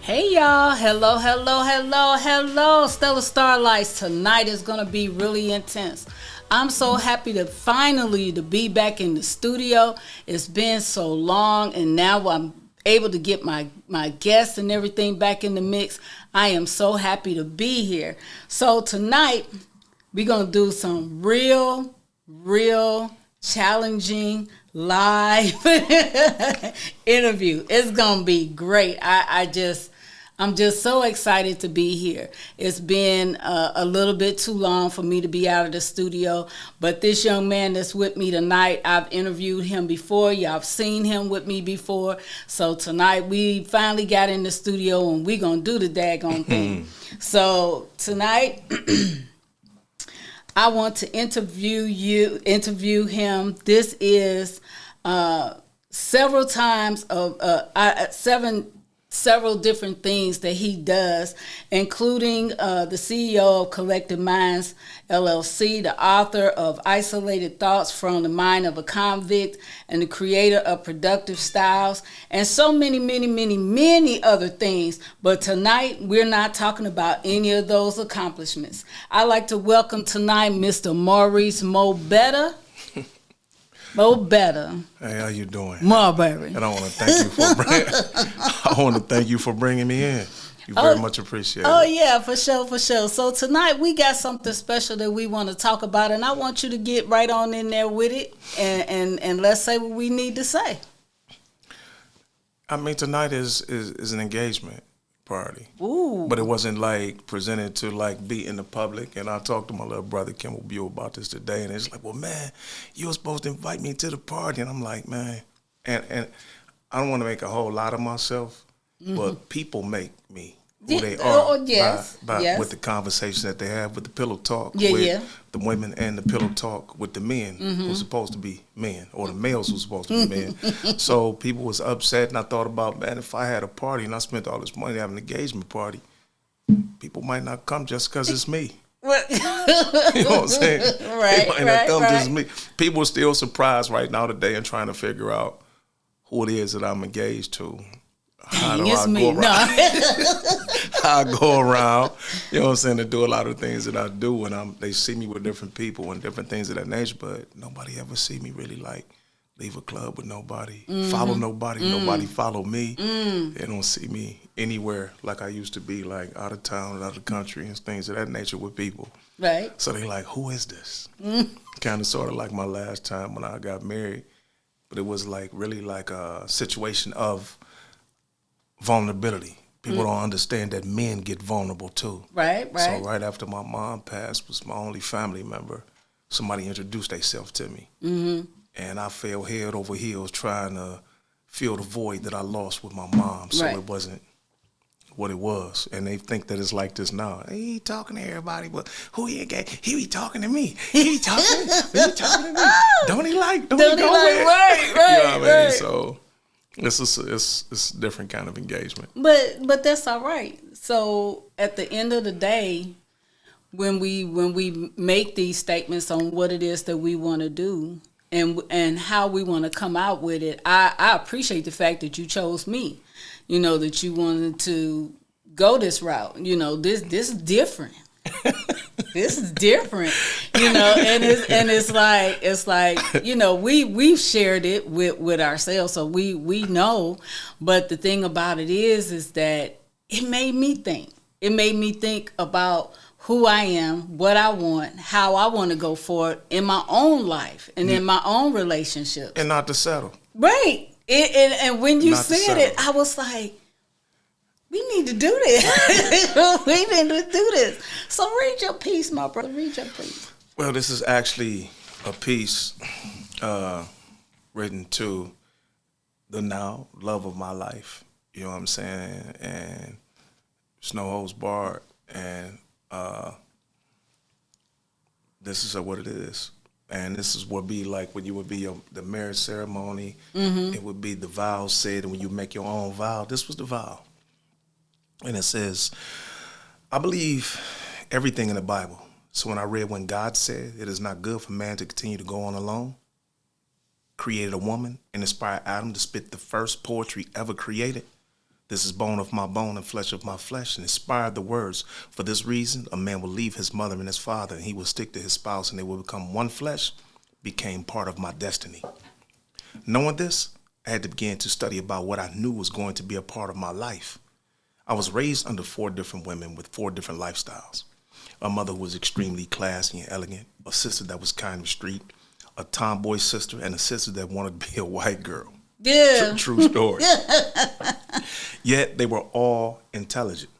Hey y'all, hello. Stella Starlights. Tonight is gonna be really intense. I'm so happy to finally to be back in the studio. It's been so long and now I'm able to get my guests and everything back in the mix. I am so happy to be here. So tonight we're gonna do some real challenging live interview. It's gonna be great. I'm just so excited to be here. It's been a little bit too long for me to be out of the studio, but this young man that's with me tonight, I've interviewed him before. Y'all have seen him with me before. So tonight we finally got in the studio and we gonna do the daggone thing. So tonight I want to interview him. This is several times of several different things that he does, including the CEO of Collective Minds LLC, the author of Isolated Thoughts from the Mind of a Convict, and the creator of Productive Styles, and so many other things. But tonight, we're not talking about any of those accomplishments. I'd like to welcome tonight Mr. Maurice Mo Better. Mo Better. Hey, how you doing? Marbury. And I want to thank you for bringing me in. You very much appreciate it. Oh yeah, for sure. So tonight we got something special that we want to talk about, and I want you to get right on in there with it, and let's say what we need to say. I mean, tonight is an engagement party. Ooh. But it wasn't like presented to like be in the public. And I talked to my little brother Kimball Buell about this today, and it's like, well, man, you were supposed to invite me to the party, and I'm like, man, and I don't want to make a whole lot of myself, but people make me who they are by with the conversation that they have with the pillow talk with the women and the pillow talk with the men who's supposed to be men, or the males who's supposed to be men. So people was upset, and I thought about, man, if I had a party and I spent all this money to have an engagement party, people might not come just because it's me. You know what I'm saying? Right, they might not come just me. People are still surprised right now today and trying to figure out who it is that I'm engaged to. How do I go around? How I go around, you know what I'm saying, to do a lot of things that I do, and they see me with different people and different things of that nature, but nobody ever see me really like leave a club with nobody, follow nobody, nobody follow me. They don't see me anywhere like I used to be, like out of town, out of the country, and things of that nature with people. Right. So they like, who is this? Kind of sort of like my last time when I got married, but it was like really like a situation of vulnerability. People don't understand that men get vulnerable too. Right. So right after my mom passed, was my only family member, somebody introduced themselves to me. And I fell head over heels trying to fill the void that I lost with my mom. So it wasn't what it was. And they think that it's like this now. He talking to everybody, but who he gay? He be talking to me. He be talking to me. Don't he like? Don't he go with? Right. You know what I mean? So it's a different kind of engagement. But that's all right. So at the end of the day, when we make these statements on what it is that we want to do and how we want to come out with it, I appreciate the fact that you chose me. You know, that you wanted to go this route. You know, this is different. This is different, you know, and it's like you know, we've shared it with ourselves, so we know. But the thing about it is that it made me think. It made me think about who I am, what I want, how I want to go forward in my own life and in my own relationships, and not to settle. Right. And when you said it, I was like, we need to do this. We need to do this. So read your piece, my brother. Read your piece. Well, this is actually a piece written to the now love of my life. You know what I'm saying? And it's no holds barred. And this is what it is. And this is what be like when you would be the marriage ceremony. It would be the vows said, and when you make your own vow, this was the vow. And it says, I believe everything in the Bible. So when I read when God said, it is not good for man to continue to go on alone, created a woman and inspired Adam to spit the first poetry ever created, This is bone of my bone and flesh of my flesh, and inspired the words. For this reason, a man will leave his mother and his father, and he will stick to his spouse, and they will become one flesh, became part of my destiny. Knowing this, I had to begin to study about what I knew was going to be a part of my life. I was raised under 4 different women with 4 different lifestyles. A mother who was extremely classy and elegant, a sister that was kind of street, a tomboy sister, and a sister that wanted to be a white girl. Yeah. True story. Yet they were all intelligent.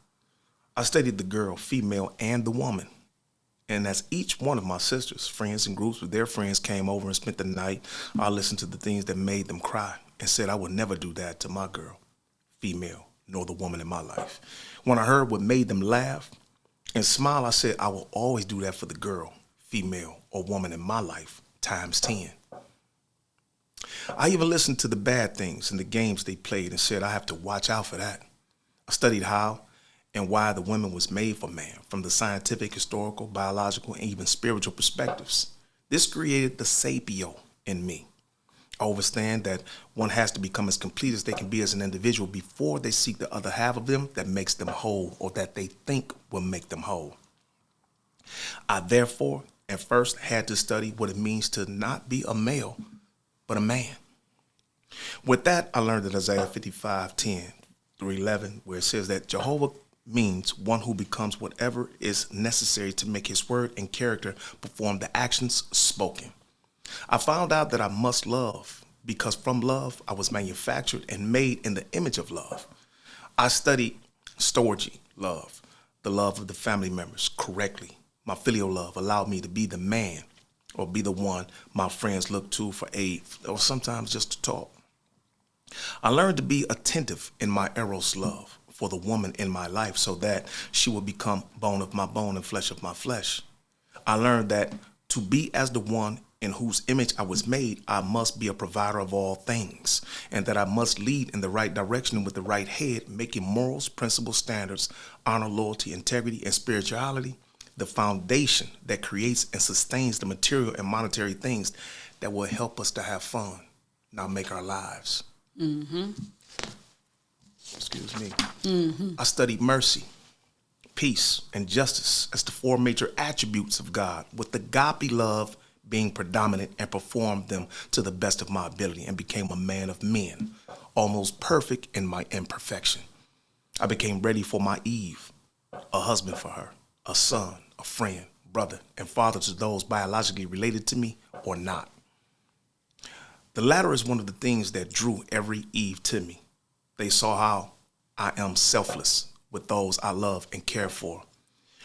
I studied the girl, female, and the woman. And as each one of my sisters, friends and groups with their friends came over and spent the night, I listened to the things that made them cry and said I would never do that to my girl, female, nor the woman in my life. When I heard what made them laugh and smile, I said I will always do that for the girl, female, or woman in my life, times 10. I even listened to the bad things and the games they played and said I have to watch out for that. I studied how and why the woman was made for man from the scientific, historical, biological, and even spiritual perspectives. This created the sapio in me. I understand that one has to become as complete as they can be as an individual before they seek the other half of them that makes them whole or that they think will make them whole. I therefore at first had to study what it means to not be a male, but a man. With that, I learned that Isaiah 55:10-11, where it says that Jehovah means one who becomes whatever is necessary to make his word and character perform the actions spoken. I found out that I must love because from love I was manufactured and made in the image of love. I studied storge, love, the love of the family members correctly. My filial love allowed me to be the man or be the one my friends look to for aid or sometimes just to talk. I learned to be attentive in my eros love for the woman in my life so that she would become bone of my bone and flesh of my flesh. I learned that to be as the one in whose image I was made, I must be a provider of all things, and that I must lead in the right direction with the right head, making morals, principles, standards, honor, loyalty, integrity, and spirituality the foundation that creates and sustains the material and monetary things that will help us to have fun, not make our lives. Excuse me. I studied mercy, peace, and justice as the 4 major attributes of God, with agape love being predominant, and performed them to the best of my ability and became a man of men, almost perfect in my imperfection. I became ready for my Eve, a husband for her, a son, a friend, brother, and father to those biologically related to me or not. The latter is one of the things that drew every Eve to me. They saw how I am selfless with those I love and care for.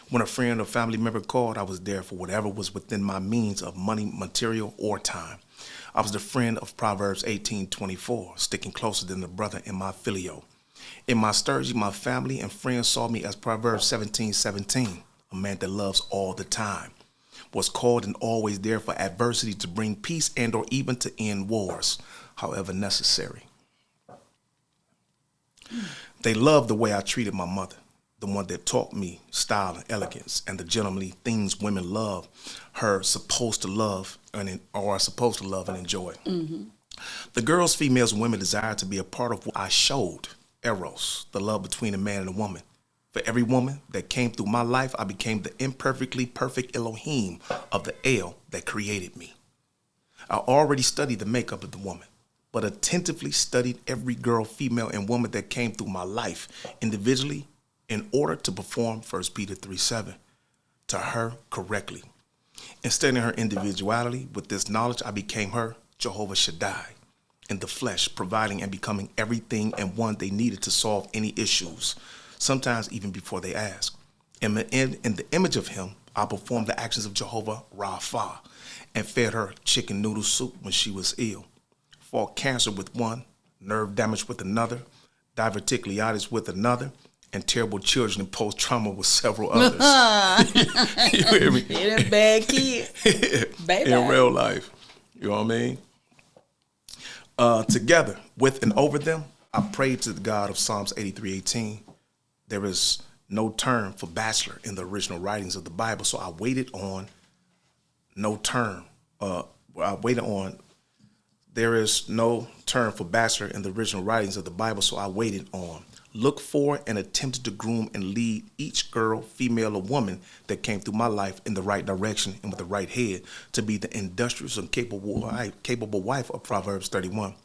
When a friend or family member called, I was there for whatever was within my means of money, material, or time. I was the friend of Proverbs 18:24, sticking closer than the brother in my filio. In my sturgy, my family and friends saw me as Proverbs 17:17, a man that loves all the time, was called and always there for adversity to bring peace and or even to end wars, however necessary. They loved the way I treated my mother, the one that taught me style and elegance and the gentlemanly things women love her supposed to love and or are supposed to love and enjoy. The girls, females, and women desire to be a part of what I showed, eros, the love between a man and a woman. For every woman that came through my life, I became the imperfectly perfect Elohim of the El that created me. I already studied the makeup of the woman, but attentively studied every girl, female, and woman that came through my life individually in order to perform 1 Peter 3:7 to her correctly. In studying her individuality with this knowledge, I became her Jehovah Shaddai in the flesh, providing and becoming everything and one they needed to solve any issues, sometimes even before they asked. In the image of him, I performed the actions of Jehovah Rapha and fed her chicken noodle soup when she was ill, fought cancer with one, nerve damage with another, diverticulitis with another, and terrible children and post-trauma with several others. You hear me? You're a bad kid. Baby. In real life. You know what I mean? Together, with and over them, I prayed to the God of Psalms 83:18. There is no term for bachelor in the original writings of the Bible, so I waited on no term. I waited on There is no term for bachelor in the original writings of the Bible, so I waited on, looked for, and attempted to groom and lead each girl, female, or woman that came through my life in the right direction and with the right head to be the industrious and capable wife of Proverbs 31.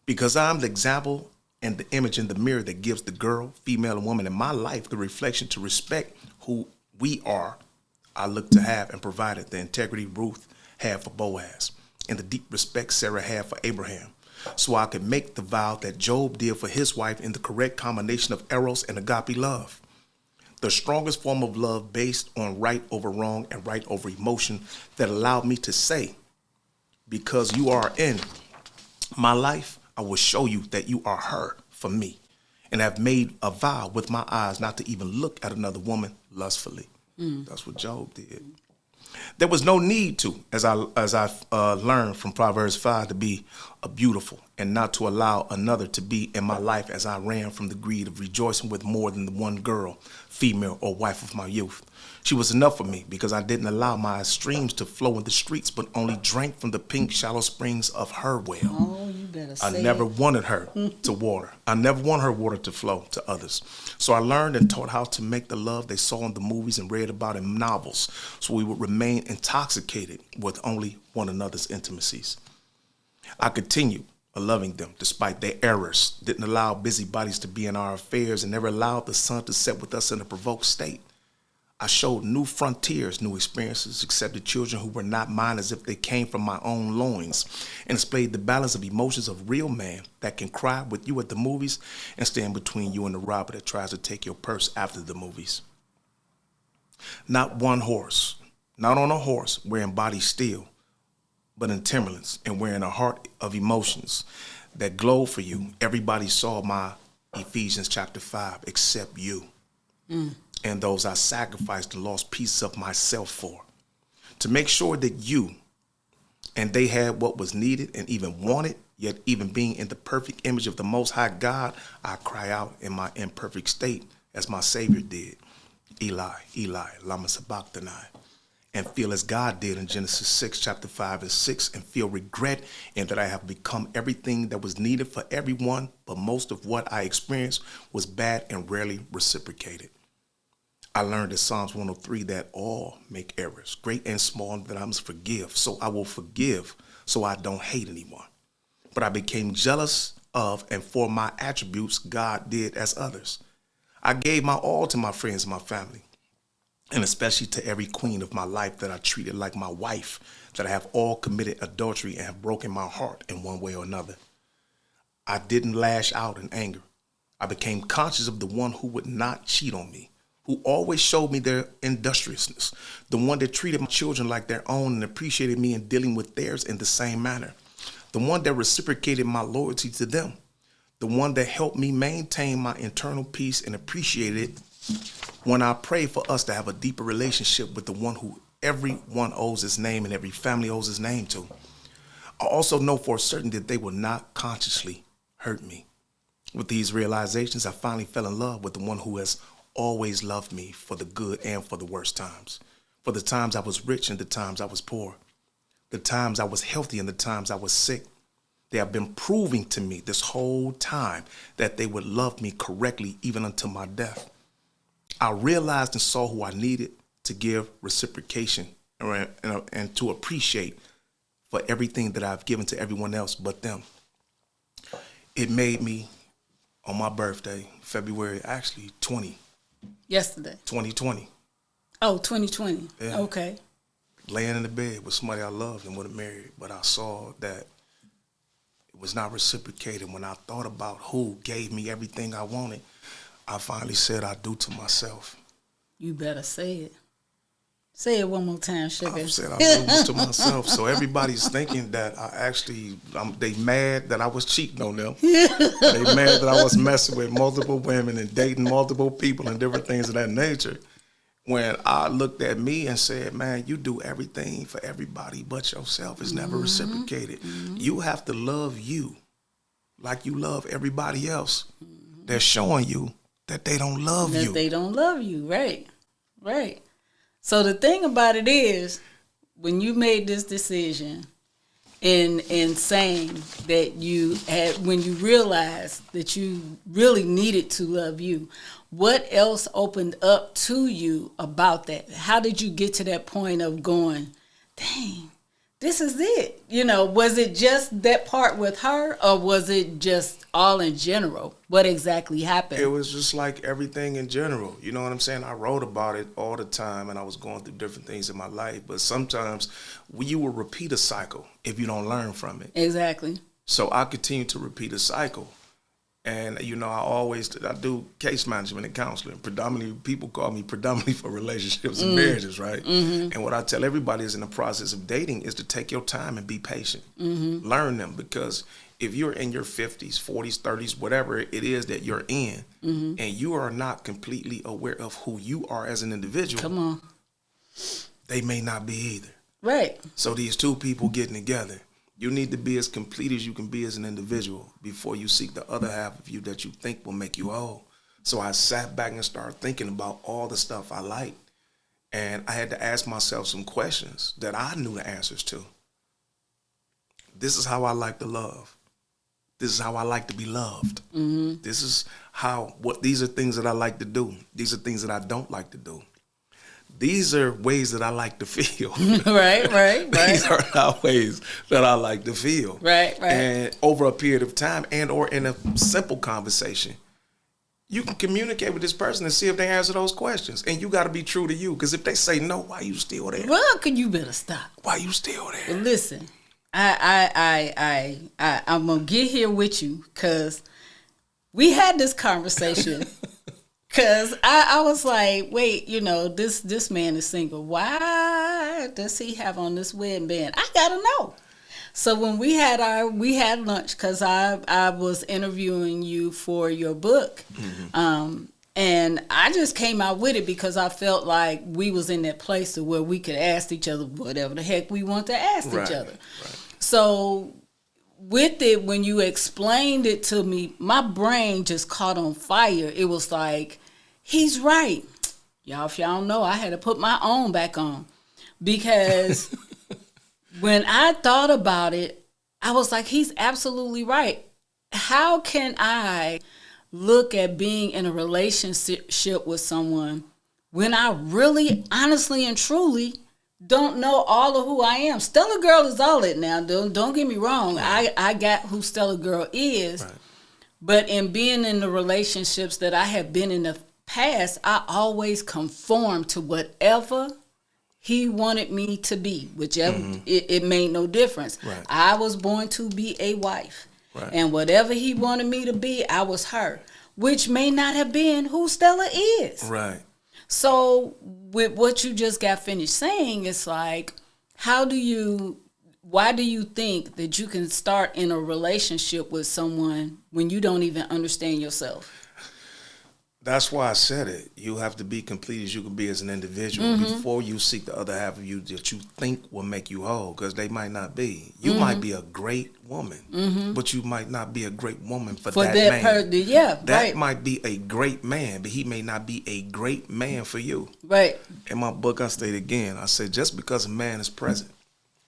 Because I'm the example and the image in the mirror that gives the girl, female, and woman in my life the reflection to respect who we are, I look to have and provided the integrity Ruth had for Boaz and the deep respect Sarah had for Abraham, so I could make the vow that Job did for his wife in the correct combination of eros and agape love. The strongest form of love based on right over wrong and right over emotion that allowed me to say, because you are in my life, I will show you that you are her for me, and have made a vow with my eyes not to even look at another woman lustfully. That's what Job did. There was no need to, as I learned from Proverbs 5, to be a beautiful and not to allow another to be in my life as I ran from the greed of rejoicing with more than the one girl, female, or wife of my youth. She was enough for me because I didn't allow my streams to flow in the streets, but only drank from the pink shallow springs of her well. Oh, you better say I never wanted her to water. I never wanted her water to flow to others. So I learned and taught how to make the love they saw in the movies and read about in novels, so we would remain intoxicated with only one another's intimacies. I continued loving them despite their errors, didn't allow busybodies to be in our affairs, and never allowed the sun to set with us in a provoked state. I showed new frontiers, new experiences, accepted children who were not mine as if they came from my own loins, and displayed the balance of emotions of real man that can cry with you at the movies and stand between you and the robber that tries to take your purse after the movies. Not one horse, not on a horse wearing body steel, but in Timberlands and wearing a heart of emotions that glow for you. Everybody saw my Ephesians chapter 5 except you. And those I sacrificed and lost pieces of myself for, to make sure that you and they had what was needed and even wanted, yet even being in the perfect image of the Most High God, I cry out in my imperfect state as my Savior did, Eli, Eli, lama sabachthani, and feel as God did in Genesis 6, chapter 5 and 6, and feel regret in that I have become everything that was needed for everyone, but most of what I experienced was bad and rarely reciprocated. I learned in Psalms 103 that all make errors, great and small, that I must forgive. So I will forgive so I don't hate anyone. But I became jealous of and for my attributes God did as others. I gave my all to my friends and my family, and especially to every queen of my life that I treated like my wife, that I have all committed adultery and have broken my heart in one way or another. I didn't lash out in anger. I became conscious of the one who would not cheat on me, who always showed me their industriousness, the one that treated my children like their own and appreciated me in dealing with theirs in the same manner, the one that reciprocated my loyalty to them, the one that helped me maintain my internal peace and appreciated it when I pray for us to have a deeper relationship with the one who everyone owes his name and every family owes his name to. I also know for certain that they will not consciously hurt me. With these realizations, I finally fell in love with the one who has always loved me for the good and for the worst times, for the times I was rich and the times I was poor, the times I was healthy and the times I was sick. They have been proving to me this whole time that they would love me correctly even until my death. I realized and saw who I needed to give reciprocation and to appreciate for everything that I've given to everyone else but them. It made me, on my birthday, February 20. Yesterday. 2020. Oh, 2020. Yeah. Okay. Laying in the bed with somebody I loved and would have married, but I saw that it was not reciprocated. When I thought about who gave me everything I wanted, I finally said I do to myself. You better say it. Say it one more time, sugar. I said I do to myself. So everybody's thinking that they mad that I was cheating on them. They mad that I was messing with multiple women and dating multiple people and different things of that nature. When I looked at me and said, man, you do everything for everybody but yourself. It's never reciprocated. You have to love you like you love everybody else. They're showing you that they don't love you. That they don't love you, right. Right. So the thing about it is, when you made this decision in saying that you had, when you realized that you really needed to love you, what else opened up to you about that? How did you get to that point of going, dang, this is it? You know, was it just that part with her, or was it just all in general? What exactly happened? It was just like everything in general. You know what I'm saying? I wrote about it all the time, and I was going through different things in my life. But sometimes you will repeat a cycle if you don't learn from it. Exactly. So I continue to repeat a cycle. And, you know, I do case management and counseling. Predominantly, people call me predominantly for relationships and marriages, right? Mm-hmm. And what I tell everybody is in the process of dating is to take your time and be patient. Mm-hmm. Learn them, because if you're in your 50s, 40s, 30s, whatever it is that you're in, mm-hmm. and you are not completely aware of who you are as an individual, come on, they may not be either. Right. So these two people getting together, you need to be as complete as you can be as an individual before you seek the other half of you that you think will make you whole. So I sat back and started thinking about all the stuff I liked. And I had to ask myself some questions that I knew the answers to. This is how I like to love. This is how I like to be loved. Mm-hmm. These are things that I like to do. These are things that I don't like to do. These are ways that I like to feel. Right. These are not ways that I like to feel. Right. And over a period of time, and or in a simple conversation, you can communicate with this person and see if they answer those questions. And you got to be true to you, because if they say no, why you still there? Well, you better stop. Why you still there? Well, listen, I'm gonna get here with you, because we had this conversation. Because I was like, wait, you know, this man is single. Why does he have on this wedding band? I gotta know. So when we had lunch, because I was interviewing you for your book, mm-hmm. And I just came out with it because I felt like we was in that place to where we could ask each other whatever the heck we want to ask each other. Right. So with it, when you explained it to me, my brain just caught on fire. It was like, he's right. Y'all, if y'all don't know, I had to put my own back on, because when I thought about it, I was like, he's absolutely right. How can I look at being in a relationship with someone when I really, honestly and truly don't know all of who I am? Stella Girl is all it now. Don't get me wrong. Right. I got who Stella Girl is. Right. But in being in the relationships that I have been in the past, I always conformed to whatever he wanted me to be, whichever. Mm-hmm. It made no difference. Right. I was born to be a wife. Right. And whatever he wanted me to be, I was her, which may not have been who Stella is. Right. So with what you just got finished saying, it's like, why do you think that you can start in a relationship with someone when you don't even understand yourself? That's why I said it. You have to be complete as you can be as an individual, mm-hmm. before you seek the other half of you that you think will make you whole, because they might not be. You mm-hmm. might be a great woman, mm-hmm. but you might not be a great woman for that man. That might be a great man, but he may not be a great man for you. Right. In my book, I state again, I said, just because a man is present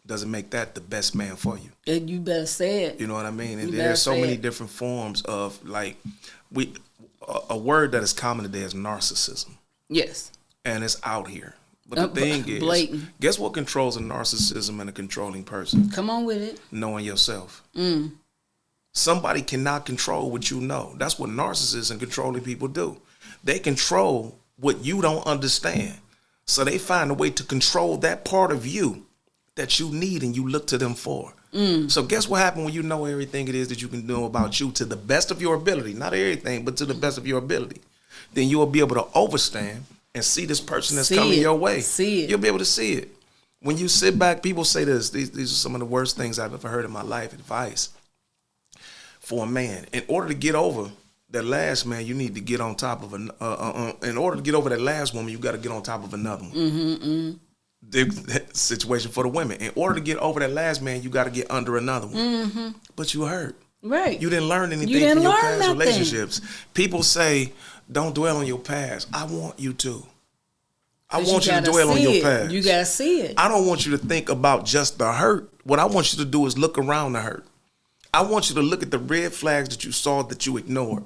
doesn't make that the best man for you. And you better say it. You know what I mean? And there's so many different forms of, like, a word that is common today is narcissism. Yes. And it's out here. But the thing is, blatant. Guess what controls a narcissism and a controlling person? Come on with it. Knowing yourself. Mm. Somebody cannot control what you know. That's what narcissists and controlling people do. They control what you don't understand. So they find a way to control that part of you that you need and you look to them for. Mm. So guess what happens when you know everything it is that you can do about you to the best of your ability? Not everything, but to the best of your ability. Then you will be able to overstand and see this person that's coming your way. See it. You'll be able to see it. When you sit back, people say this. These are some of the worst things I've ever heard in my life. Advice for a man. In order to get over that last man, you need to get on top of in order to get over that last woman, you got to get on top of another one. Mm-hmm, mm-hmm. The situation for the women. In order to get over that last man, you got to get under another one. Mm-hmm. But you hurt. Right. You didn't learn anything from your past relationships. People say, don't dwell on your past. I want you to. I want you to dwell on your past. You got to see it. I don't want you to think about just the hurt What I want you to do is look around the hurt. I want you to look at the red flags that you saw that you ignored.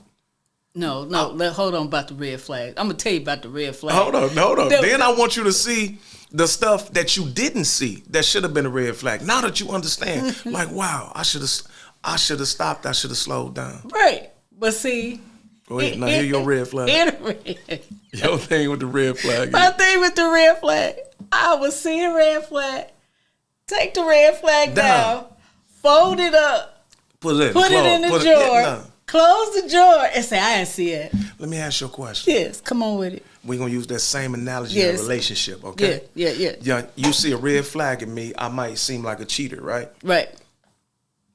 No, hold on about the red flag. I'm going to tell you about the red flag. Hold on. Then I want you to see the stuff that you didn't see that should have been a red flag. Now that you understand, like, wow, I should have stopped. I should have slowed down. Right. But see. Go ahead. Now hear your red flag. Your thing with the red flag. My thing with the red flag. I was seeing red flag. Take the red flag down. Fold it up. Put it in the drawer. Close the drawer and say, I didn't see it. Let me ask you a question. Yes, come on with it. We're going to use that same analogy in a relationship, okay? Yeah. You see a red flag in me, I might seem like a cheater, right? Right.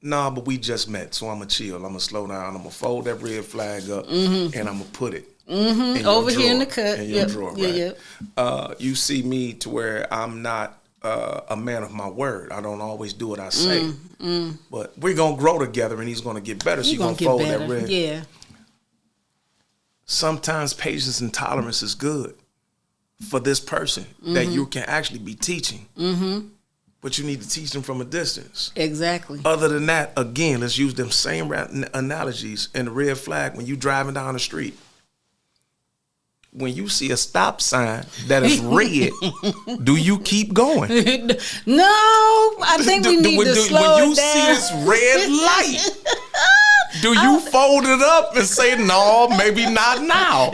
Nah, but we just met, so I'm going to chill. I'm going to slow down. I'm going to fold that red flag up, and I'm going to put it in over your here drawer, in the cut. in your drawer, right? You see me to where I'm not a man of my word. I don't always do what I say. But we're going to grow together, and he's going to get better, so you're going to fold that red. Yeah. Sometimes patience and tolerance is good for this person that you can actually be teaching. But you need to teach them from a distance. Exactly. Other than that, again, let's use them same analogies in the red flag when you driving down the street. When you see a stop sign that is red, do you keep going? No, I think we need to slow it down. When you see this red light, do you fold it up and say, no, maybe not now?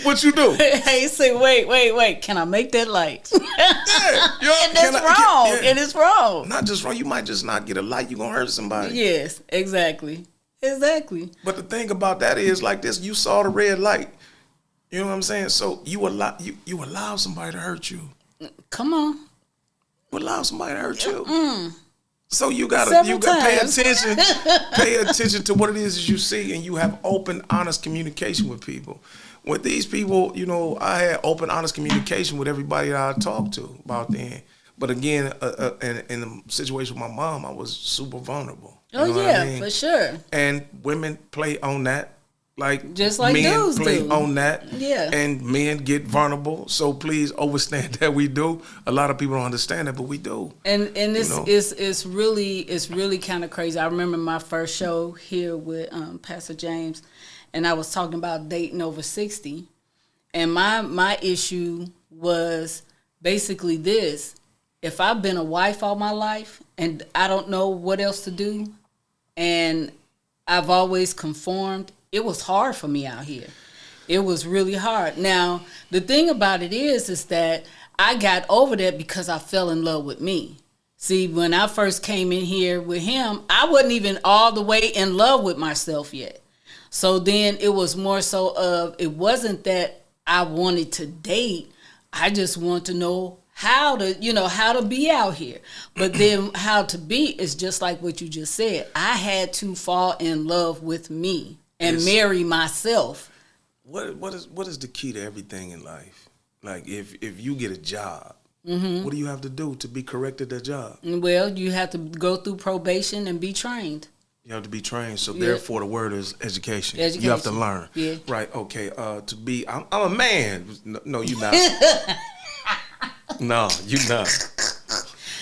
What you do? Hey, say, wait. Can I make that light? And it's wrong. Not just wrong. You might just not get a light. You're going to hurt somebody. Yes, exactly. But the thing about that is like this. You saw the red light. You know what I'm saying? So you allow somebody to hurt you. Come on. You allow somebody to hurt you. So you gotta pay attention. Pay attention to what it is that you see, and you have open, honest communication with people. With these people, I had open, honest communication with everybody that I talked to about then. But again, in the situation with my mom, I was super vulnerable. For sure. And women play on that. Just like men dudes play do. on that, yeah, and men get vulnerable. So please understand that we do. A lot of people don't understand that, but we do. And this is really kind of crazy. I remember my first show here with Pastor James, and I was talking about dating over 60, and my issue was basically this: if I've been a wife all my life and I don't know what else to do, and I've always conformed. It was hard for me out here. It was really hard. Now, the thing about it is that I got over that because I fell in love with me. See, when I first came in here with him, I wasn't even all the way in love with myself yet. So then it was more so of, it wasn't that I wanted to date. I just want to know how to be out here. But then how to be is just like what you just said. I had to fall in love with me. And marry myself. What is the key to everything in life? Like if you get a job, what do you have to do to be corrected at that job? Well, you have to go through probation and be trained. You have to be trained. So therefore, the word is education. You have to learn. Yeah. Right. Okay. I'm a man. No, you're not. No, you're not.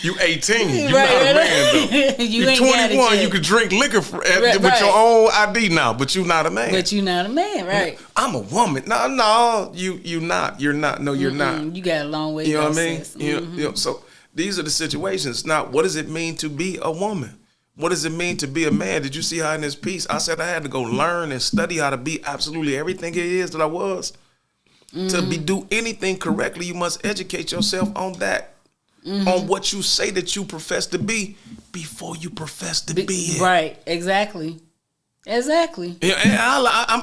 You 18. You're not a man, though. You're 21. You can drink liquor with your own ID now, but you're not a man. But you're not a man, right? I'm a woman. No, you're not. You're not. No, you're not. You got a long way to go. You know what I mean? So these are the situations. Now, what does it mean to be a woman? What does it mean to be a man? Did you see how in this piece I said I had to go learn and study how to be absolutely everything it is that I was? To do anything correctly, you must educate yourself on that. On what you say that you profess to be before you profess to be it. Right, exactly. Yeah, and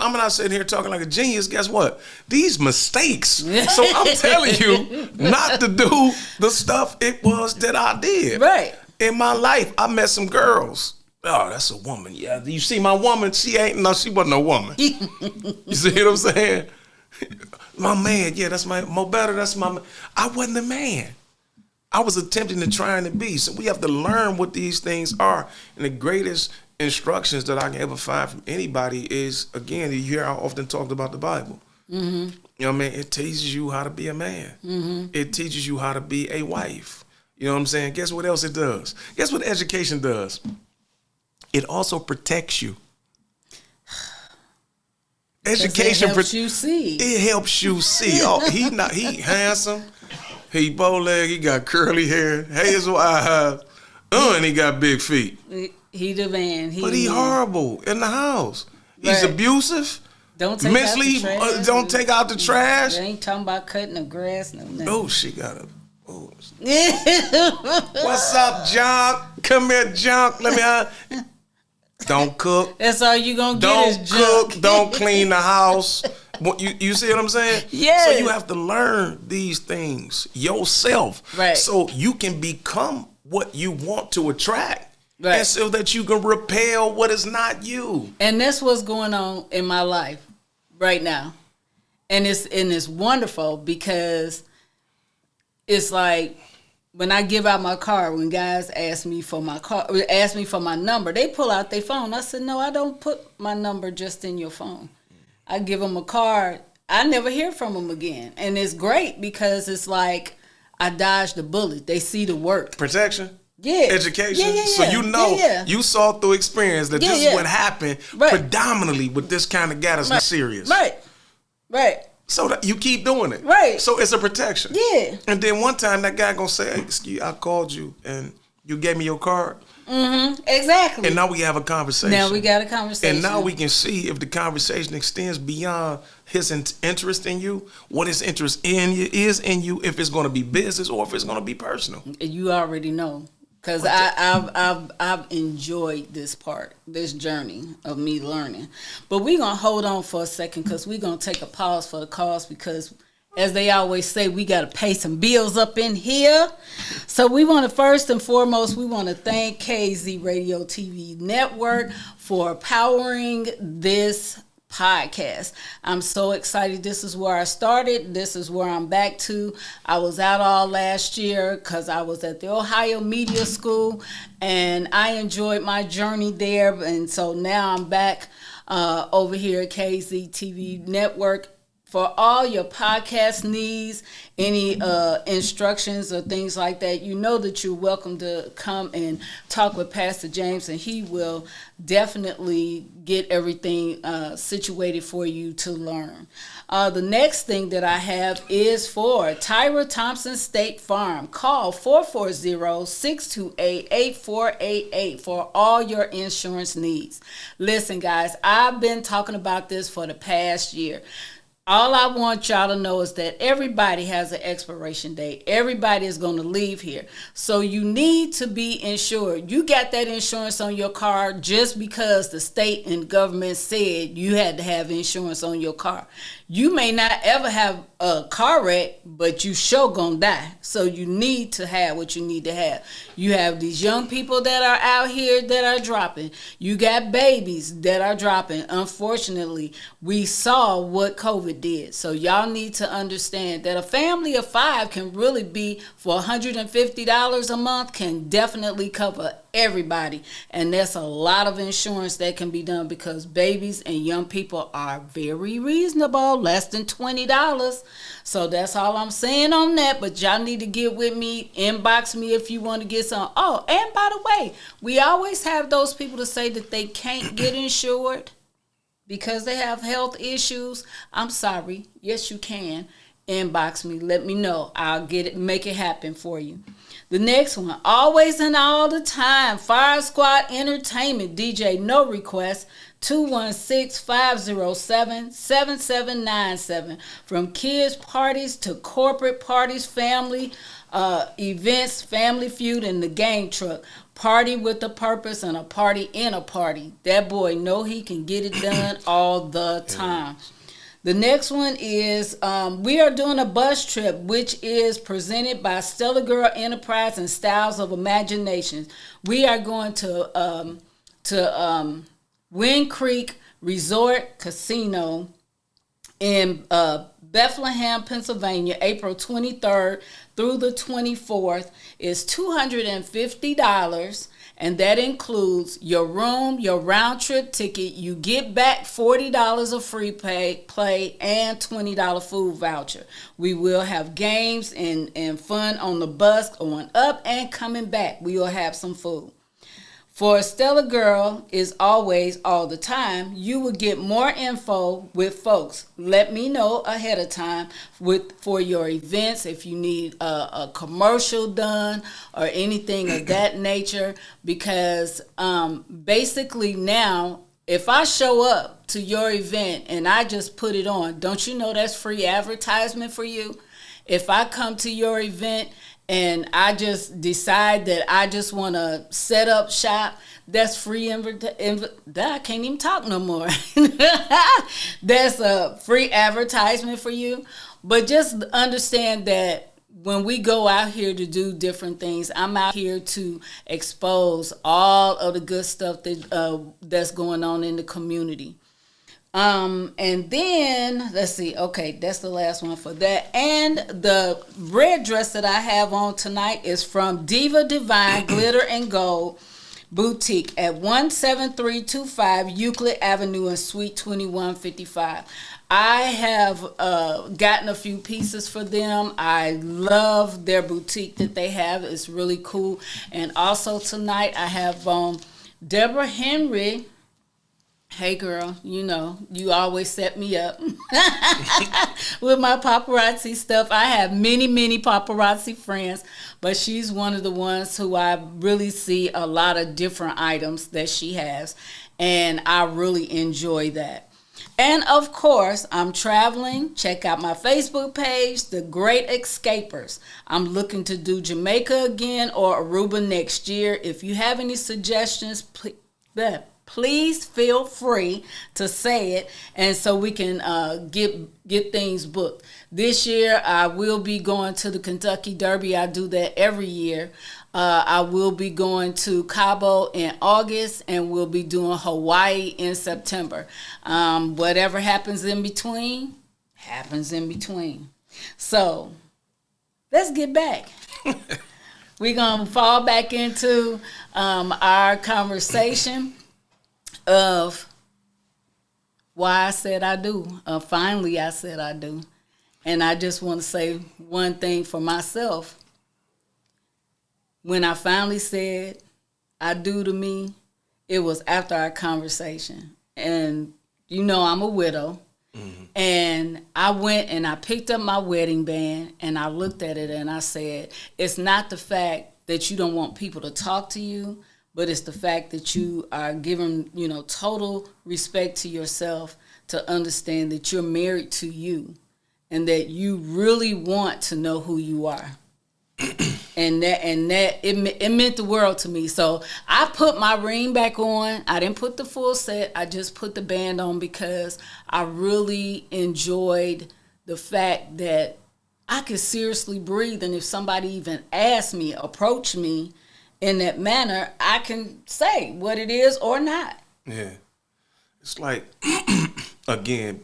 I'm not sitting here talking like a genius. Guess what? These mistakes. So I'm telling you not to do the stuff it was that I did. Right. In my life, I met some girls. Oh, that's a woman. Yeah, you see my woman? She wasn't a woman. You see what I'm saying? My man, that's my better. That's my man. I wasn't a man. I was attempting to try to be. So we have to learn what these things are. And the greatest instructions that I can ever find from anybody is, again, you hear I often talked about the Bible. You know what I mean? It teaches you how to be a man. It teaches you how to be a wife. You know what I'm saying? Guess what else it does? Guess what education does? It also protects you. Education it helps you see. It helps you see. Oh, he handsome. He bow-legged. He got curly hair, hazel eyes, and he got big feet. He the man. But he horrible in the house. He's abusive. Don't take out the trash. Don't take out the trash. They ain't talking about cutting the grass. No, nothing. Oh, she got a. Oh. What's up, Junk? Come here, Junk. Let me. Don't cook. That's all you gonna get. Don't is cook. junk. Don't clean the house. You see what I'm saying? Yeah. So you have to learn these things yourself, right? So you can become what you want to attract, right? And so that you can repel what is not you. And that's what's going on in my life right now, and it's wonderful because it's like. When I give out my card, when guys ask me for my card, ask me for my number, they pull out their phone. I said, no, I don't put my number just in your phone. I give them a card. I never hear from them again. And it's great because it's like I dodged the bullet. They see the work. Protection? Yeah. Education? Yeah. So you know, you saw through experience that this is what happened predominantly with this kind of guy that's serious. Right. So that you keep doing it. Right. So it's a protection. Yeah. And then one time that guy gonna say, hey, excuse, I called you and you gave me your card. Mm-hmm. Exactly. And now we have a conversation. Now we got a conversation. And now we can see if the conversation extends beyond his interest in you, what his interest is in you, if it's gonna be business or if it's gonna be personal. You already know. Because I've enjoyed this journey of me learning. But we're going to hold on for a second because we're going to take a pause for the cause because, as they always say, we got to pay some bills up in here. So we want to, first and foremost, we want to thank KZ Radio TV Network for powering this podcast. I'm so excited. This is where I started. This is where I'm back to. I was out all last year because I was at the Ohio Media School and I enjoyed my journey there. And so now I'm back over here at KZ TV Network. For all your podcast needs, any instructions or things like that, you know that you're welcome to come and talk with Pastor James, and he will definitely get everything situated for you to learn. The next thing that I have is for Tyra Thompson State Farm. Call 440-628-8488 for all your insurance needs. Listen, guys, I've been talking about this for the past year. All I want y'all to know is that everybody has an expiration date. Everybody is going to leave here. So you need to be insured. You got that insurance on your car just because the state and government said you had to have insurance on your car. You may not ever have a car wreck, but you sure gonna die. So you need to have what you need to have. You have these young people that are out here that are dropping. You got babies that are dropping. Unfortunately, we saw what COVID did. So y'all need to understand that a family of 5 can really be, for $150 a month, can definitely cover everybody. And that's a lot of insurance that can be done because babies and young people are very reasonable, less than $20. So that's all I'm saying on that. But y'all need to get with me, inbox me if you want to get some. Oh, and by the way, we always have those people to say that they can't get insured because they have health issues. I'm sorry. Yes, you can. Inbox me. Let me know. I'll get it, make it happen for you. The next one, always and all the time, Fire Squad Entertainment, DJ No Request, 216-507-7797. From kids' parties to corporate parties, family events, Family Feud, and the Game Truck. Party with a purpose and a party in a party. That boy know he can get it done all the time. The next one is we are doing a bus trip, which is presented by Stella Girl Enterprise and Styles of Imagination. We are going to Wind Creek Resort Casino in Bethlehem, Pennsylvania, April 23rd through the 24th. Is $250. and that includes your room, your round trip ticket. You get back $40 of free play and $20 food voucher. We will have games and fun on the bus going up and coming back. We will have some food. For Stella Girl is always all the time. You will get more info with folks. Let me know ahead of time for your events if you need a commercial done or anything of that nature. Because basically now, if I show up to your event and I just put it on, don't you know that's free advertisement for you? If I come to your event and I just decide that I just want to set up shop, that's free I can't even talk no more. That's a free advertisement for you. But just understand that when we go out here to do different things, I'm out here to expose all of the good stuff that's going on in the community. And then let's see. Okay, that's the last one for that. And the red dress that I have on tonight is from Diva Divine Glitter and Gold Boutique at 17325 Euclid Avenue in Suite 2155. I have gotten a few pieces for them. I love their boutique that they have. It's really cool. And also tonight I have Deborah Henry. Hey girl, you know, you always set me up with my paparazzi stuff. I have many paparazzi friends, but she's one of the ones who I really see a lot of different items that she has, and I really enjoy that. And of course, I'm traveling. Check out my Facebook page, The Great Escapers. I'm looking to do Jamaica again or Aruba next year. If you have any suggestions, please feel free to say it, and so we can get things booked. This year, I will be going to the Kentucky Derby. I do that every year. I will be going to Cabo in August, and we'll be doing Hawaii in September. Whatever happens in between, happens in between. So, let's get back. We're going to fall back into our conversation of why I said I do. Finally, I said I do. And I just want to say one thing for myself. When I finally said I do to me, it was after our conversation. And you know I'm a widow. Mm-hmm. And I went and I picked up my wedding band and I looked at it and I said, it's not the fact that you don't want people to talk to you, but it's the fact that you are giving, total respect to yourself to understand that you're married to you and that you really want to know who you are. and that it meant the world to me. So I put my ring back on. I didn't put the full set. I just put the band on because I really enjoyed the fact that I could seriously breathe. And if somebody even asked me, approached me, in that manner, I can say what it is or not. Yeah. It's like, again,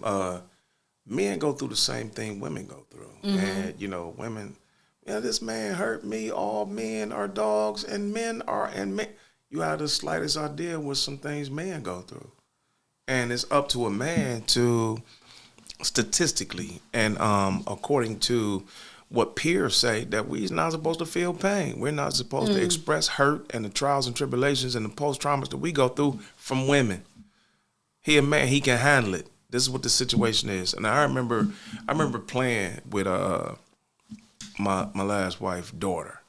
men go through the same thing women go through. Mm-hmm. And, women, this man hurt me. All men are dogs and men. You have the slightest idea what some things men go through. And it's up to a man to, statistically, and according to what peers say, that we're not supposed to feel pain. We're not supposed to express hurt and the trials and tribulations and the post-traumas that we go through from women. He a man, he can handle it. This is what the situation is. And I remember playing with my last wife's daughter.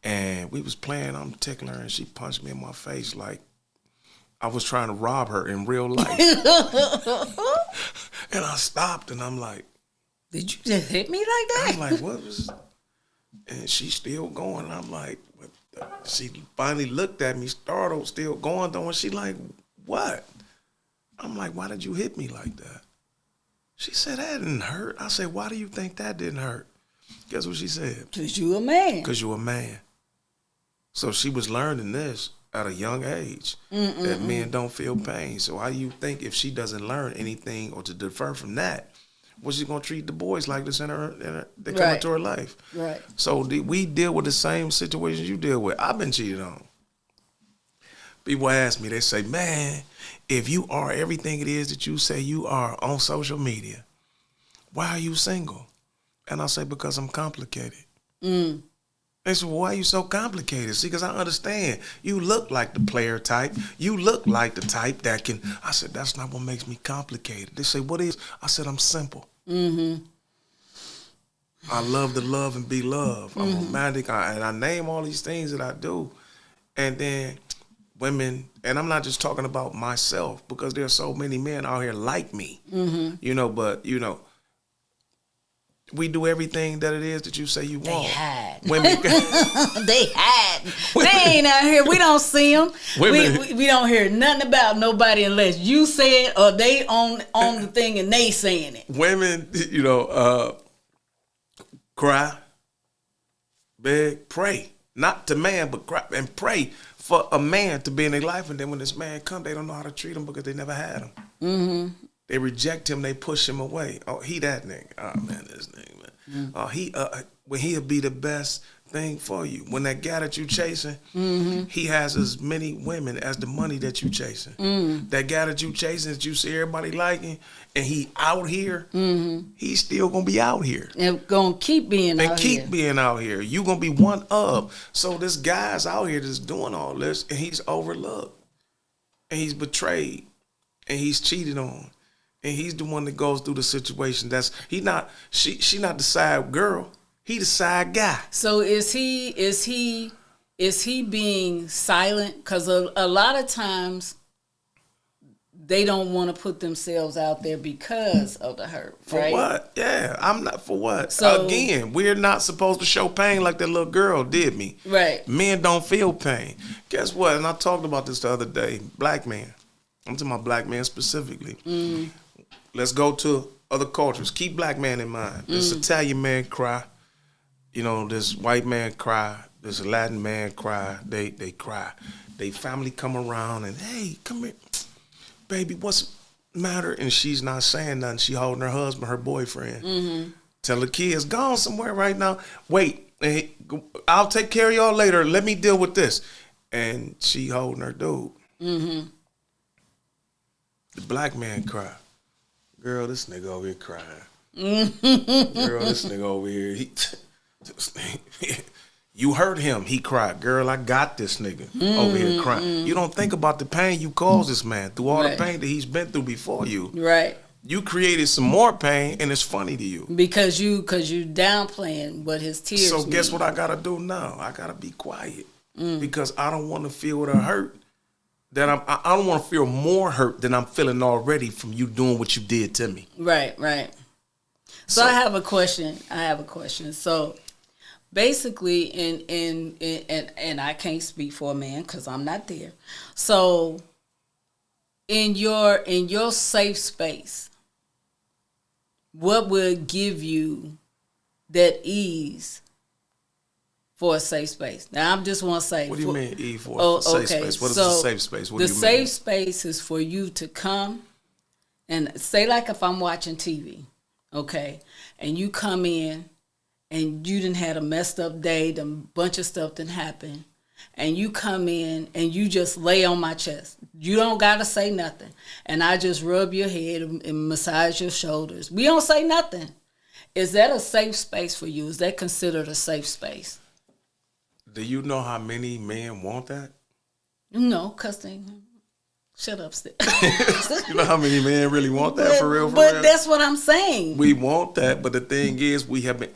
And we was playing, I'm tickling her, and she punched me in my face like I was trying to rob her in real life. And I stopped and I'm like, did you just hit me like that? I'm like, what was? And she's still going. And I'm like, what the? She finally looked at me, startled, still going though. And she like, what? I'm like, why did you hit me like that? She said, that didn't hurt. I said, why do you think that didn't hurt? Guess what she said? Because you a man. Because you a man. So she was learning this at a young age, that men don't feel pain. So how do you think if she doesn't learn anything or to defer from that, what's she going to treat the boys like this in her they come into her life? Right. So we deal with the same situations you deal with. I've been cheated on. People ask me, they say, man, if you are everything it is that you say you are on social media, why are you single? And I say, because I'm complicated. They say, well, why are you so complicated? See, because I understand. You look like the player type. You look like the type that can. I said, that's not what makes me complicated. They say, what is? I said, I'm simple. I love to love and be loved. I'm romantic, and I name all these things that I do. And then women, and I'm not just talking about myself, because there's so many men out here like me, you know, but, you know, we do everything that it is that you say you want. They hide. Women, they hide. They ain't out here. We don't see them. We don't hear nothing about nobody unless you say it or they on the thing and they saying it. Women, you know, cry, beg, pray. Not to man, but cry and pray for a man to be in their life. And then when this man come, they don't know how to treat him because they never had him. They reject him. They push him away. Oh, he that nigga. Oh, man, this nigga, man. Oh, when he'll be the best thing for you. When that guy that you chasing, he has as many women as the money that you chasing. That guy that you chasing, that you see everybody liking, and he out here, he's still going to be out here. And going to keep being out here. And keep being out here. You going to be one of. So this guy's out here that's doing all this, and he's overlooked. And he's betrayed. And he's cheated on. And he's the one that goes through the situation. She not the side girl. He the side guy. So is he being silent? Because a lot of times they don't want to put themselves out there because of the hurt. For right? what? Yeah, I'm not for what. So, again, we're not supposed to show pain like that little girl did me. Right. Men don't feel pain. Guess what? And I talked about this the other day. Black men. I'm talking about black men specifically. Let's go to other cultures. Keep black man in mind. This Italian man cry. You know, this white man cry. This Latin man cry. They cry. They family come around and, hey, come here. Baby, what's the matter? And she's not saying nothing. She holding her husband, her boyfriend. Tell the kids, gone somewhere right now. Wait, I'll take care of y'all later. Let me deal with this. And she holding her dude. The black man cry. Girl, this nigga over here crying. Girl, this nigga over here, you hurt him, he cried. Girl, I got this nigga over here crying. You don't think about the pain you caused this man through all the pain that he's been through before you. Right. You created some more pain, and it's funny to you. Because you downplaying what his tears So mean. guess what I got to do now? I got to be quiet. Because I don't want to feel the hurt. That I don't want to feel more hurt than I'm feeling already from you doing what you did to me. Right. So I have a question. So basically, and I can't speak for a man because I'm not there. So in your safe space, what would give you that ease for a safe space? Now, I just want to say. What do you mean, E, for a safe space? What is a safe space? What do you mean? The safe space is for you to come and say, like if I'm watching TV, okay, and you come in and you done had a messed up day, a bunch of stuff done happened, and you come in and you just lay on my chest. You don't got to say nothing. And I just rub your head and massage your shoulders. We don't say nothing. Is that a safe space for you? Is that considered a safe space? Do you know how many men want that? No, because they... Shut up, Stella. You know how many men really want that for real? But that's what I'm saying. We want that, but the thing is, we have been...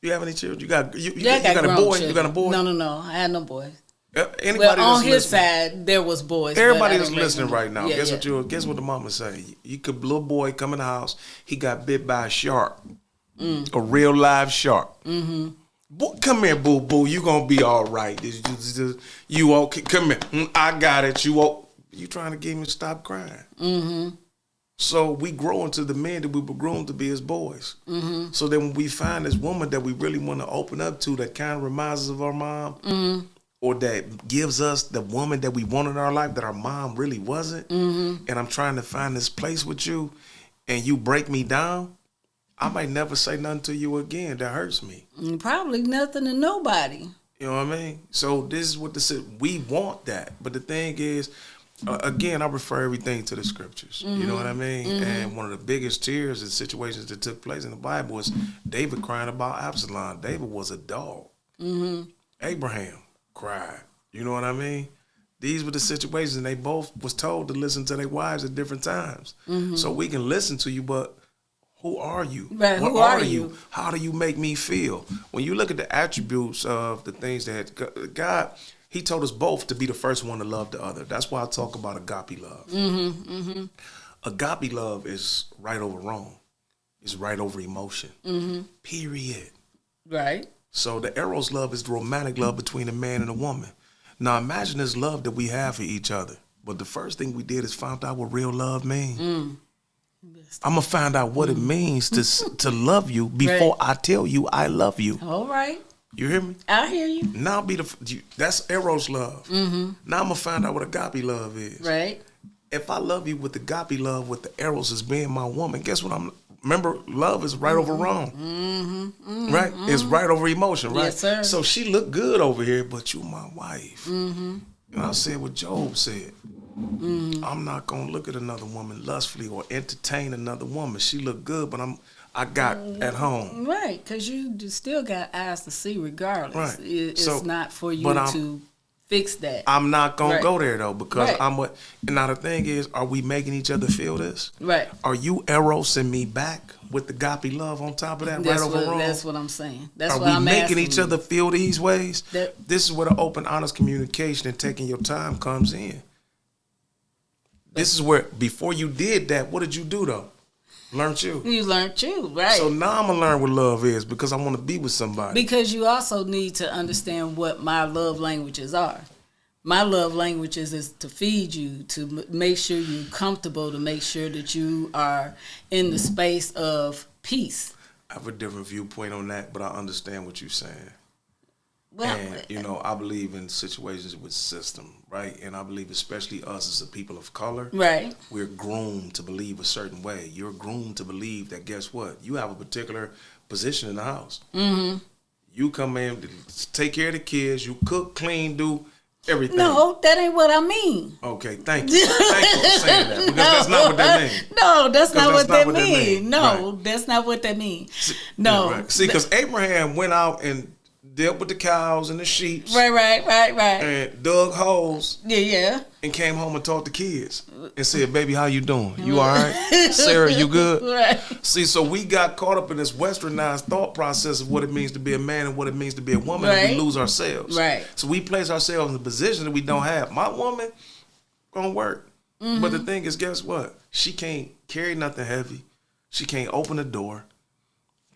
You have any children? You got a boy? Children. You got a boy? No. I had no boys. Anybody well, on his listening, side, there was boys. Everybody that's listening right now, yeah, guess what the mama say? You could, little boy come in the house, he got bit by a shark, a real live shark. Boy, come here, boo boo. You gonna be all right. You okay? Come here. I got it. You trying to get him to stop crying? So we grow into the men that we were grown to be as boys. So then when we find this woman that we really want to open up to, that kind of reminds us of our mom, or that gives us the woman that we want in our life that our mom really wasn't, and I'm trying to find this place with you, and you break me down, I might never say nothing to you again. That hurts me. Probably nothing to nobody. You know what I mean? So this is what we want that. But the thing is, again, I refer everything to the scriptures. You know what I mean? And one of the biggest tears and situations that took place in the Bible was David crying about Absalom. David was a dog. Abraham cried. You know what I mean? These were the situations, and they both was told to listen to their wives at different times. So we can listen to you, but who are you? Right, what who are are you? you? How do you make me feel? When you look at the attributes of the things that God, he told us both to be the first one to love the other. That's why I talk about agape love. Agape love is right over wrong. It's right over emotion. Period. Right. So the eros love is the romantic love between a man and a woman. Now imagine this love that we have for each other. But the first thing we did is found out what real love means. I'm going to find out what it means to love you before I tell you I love you. All right. You hear me? I hear you. Now that's eros love. Now I'm going to find out what agape love is. Right. If I love you with agape love, with the eros as being my woman, guess what remember, love is right over wrong. Right? It's right over emotion, right? Yes, sir. So she looked good over here, but you my wife. And I said what Job said. I'm not gonna look at another woman lustfully or entertain another woman. She looked good, but I got at home. Right, because you still got eyes to see regardless. Right. It's not for you to fix that. I'm not gonna Right. go there though, because Right. I'm what. And now the thing is, are we making each other feel this? Right. Are you erosing me back with the agape love on top of that? That's right over wrong. That's what I'm saying. That's Are what we I'm making asking each you. other feel these ways? That- This is where the open, honest communication and taking your time comes in. This is where, before you did that, what did you do though? Learned you. You learned you, right? So now I'm gonna learn what love is because I want to be with somebody. Because you also need to understand what my love languages are. My love languages is to feed you, to make sure you're comfortable, to make sure that you are in the space of peace. I have a different viewpoint on that, but I understand what you're saying. Well, And, I believe in situations with system, right? And I believe especially us as a people of color, right. we're groomed to believe a certain way. You're groomed to believe that, guess what? You have a particular position in the house. You come in to take care of the kids, you cook, clean, do everything. No, that ain't what I mean. Okay, thank you. Thank you for saying that, because that's not what that means. No, that's not what that means. means. No, Right. that's not what that means. No. Yeah, right. See, because Abraham went out and dealt with the cows and the sheep. Right. And dug holes Yeah. and came home and taught the kids and said, "Baby, how you doing? You all right? Sarah, you good?" Right. See, so we got caught up in this westernized thought process of what it means to be a man and what it means to be a woman, and we Right. lose ourselves. Right. So we place ourselves in a position that we don't have. My woman gonna work, but the thing is, guess what? She can't carry nothing heavy. She can't open the door.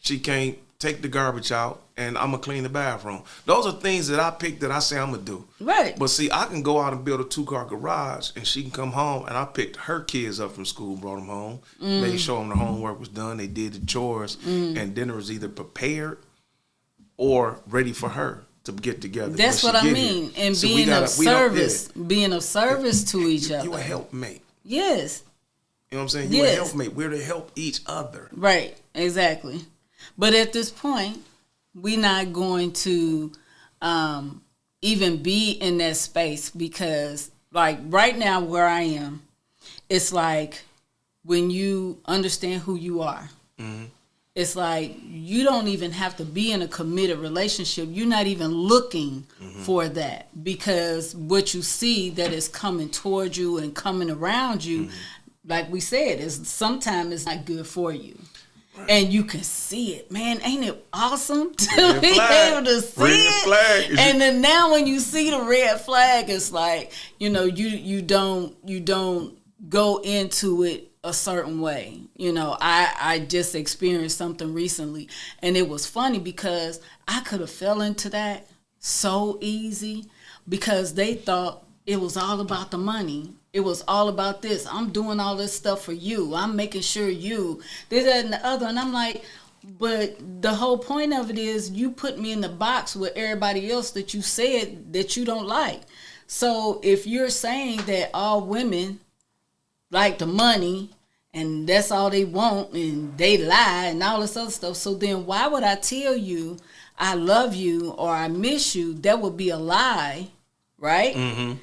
She can't take the garbage out, and I'm gonna clean the bathroom. Those are things that I picked that I say I'm gonna do. Right. But see, I can go out and build a 2-car garage, and she can come home, and I picked her kids up from school, brought them home, made sure them the homework was done, they did the chores, and dinner was either prepared or ready for her to get together. That's when what she I get mean. here. And So being of service. yeah. Being of service to each other. You a helpmate. Yes. You know what I'm saying? You Yes. a helpmate. We're to help each other. Right. Exactly. But at this point, we're not going to even be in that space, because like right now where I am, it's like when you understand who you are, it's like you don't even have to be in a committed relationship. You're not even looking for that, because what you see that is coming towards you and coming around you, like we said, is sometimes it's not good for you. And you can see it, man. Ain't it awesome to be able to see it? And then now, when you see the red flag, it's like, you don't go into it a certain way. I just experienced something recently, and it was funny because I could have fell into that so easy, because they thought it was all about the money. It was all about this. I'm doing all this stuff for you. I'm making sure you, this, that, and the other. And I'm like, but the whole point of it is you put me in the box with everybody else that you said that you don't like. So if you're saying that all women like the money and that's all they want and they lie and all this other stuff, so then why would I tell you I love you or I miss you, that would be a lie, right? Mm-hmm.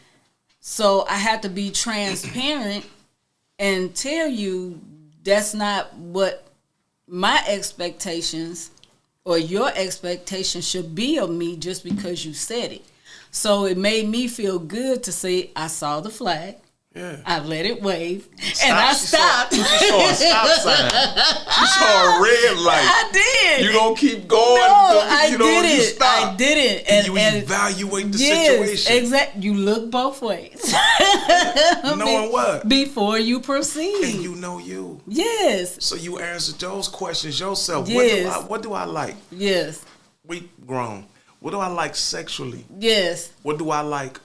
So I have to be transparent and tell you that's not what my expectations or your expectations should be of me just because you said it. So it made me feel good to say I saw the flag. Yeah. I let it wave, and I stopped. She saw a stop sign. She saw a red light. I did. You don't keep going. No, You didn't. You stop. I didn't. And you evaluate the situation. Exactly. You look both ways. Knowing what? Before you proceed. And you know you. Yes. So you answer those questions yourself. Yes. What do I like? Yes. We grown. What do I like sexually? Yes. What do I like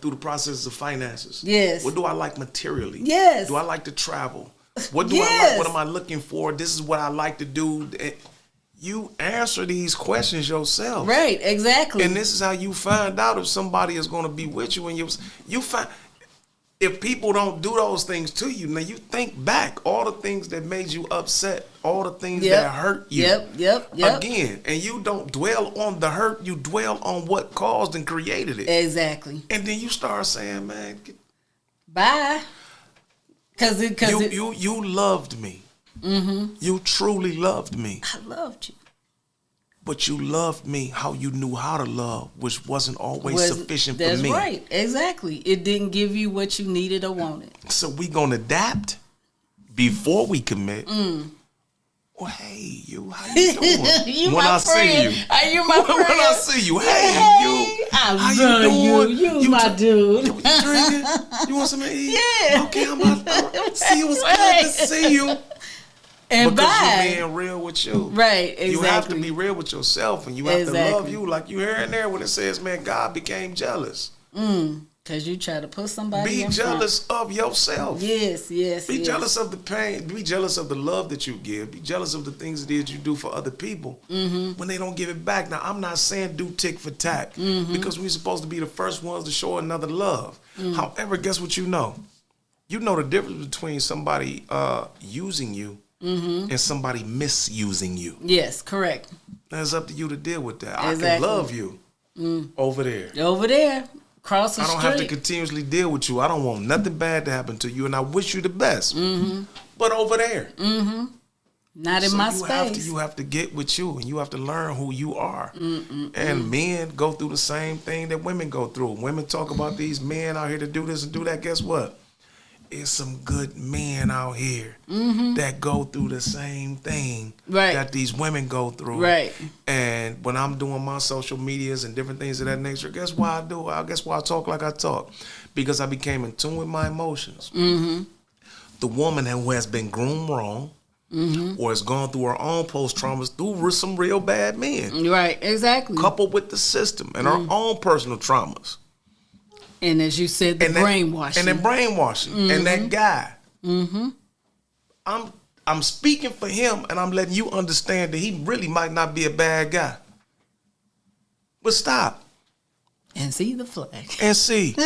through the process of finances? Yes. What do I like materially? Yes. Do I like to travel? What do I like? What am I looking for? This is what I like to do. You answer these questions yourself. Right, exactly. And this is how you find out if somebody is going to be with you. And you find if people don't do those things to you, now you think back all the things that made you upset, all the things that hurt you. Yep. Again, and you don't dwell on the hurt, you dwell on what caused and created it. Exactly. And then you start saying, man, bye. Cause you loved me. Mm-hmm. You truly loved me. I loved you. But you loved me how you knew how to love, which wasn't always sufficient for me. That's right. Exactly. It didn't give you what you needed or wanted. So we gonna adapt before we commit. Well, hey, you, how you doing? You when my I friend. see you. Are you my friend? When I see you, hey, you. I how love you doing? You my dude. You drinking? You want something to eat? Yeah. Okay, I'm about see you. It's good to see you. And because you're being real with you. Right, exactly. You have to be real with yourself, and you have to love you. Like you hear in there when it says, man, God became jealous. Because you try to put somebody Be jealous of yourself. Yes. Be jealous of the pain. Be jealous of the love that you give. Be jealous of the things it is you do for other people when they don't give it back. Now, I'm not saying do tick for tack because we're supposed to be the first ones to show another love. However, guess what you know? You know the difference between somebody using you and somebody misusing you. Yes, correct. Now, it's up to you to deal with that. Exactly. I can love you over there. Over there. Cross the street. I don't have to continuously deal with you. I don't want nothing bad to happen to you, and I wish you the best. But over there. Not in my space. You have to get with you, and you have to learn who you are. And men go through the same thing that women go through. Women talk about these men out here to do this and do that. Guess what? It's some good men out here that go through the same thing that these women go through. Right. And when I'm doing my social medias and different things of that nature, guess why I do? Guess why I talk like I talk? Because I became in tune with my emotions. The woman who has been groomed wrong or has gone through her own post-traumas through some real bad men. Right, exactly. Coupled with the system and her own personal traumas. And as you said, brainwashing. And the brainwashing. And that guy. I'm speaking for him, and I'm letting you understand that he really might not be a bad guy. But stop. And see the flag. And see.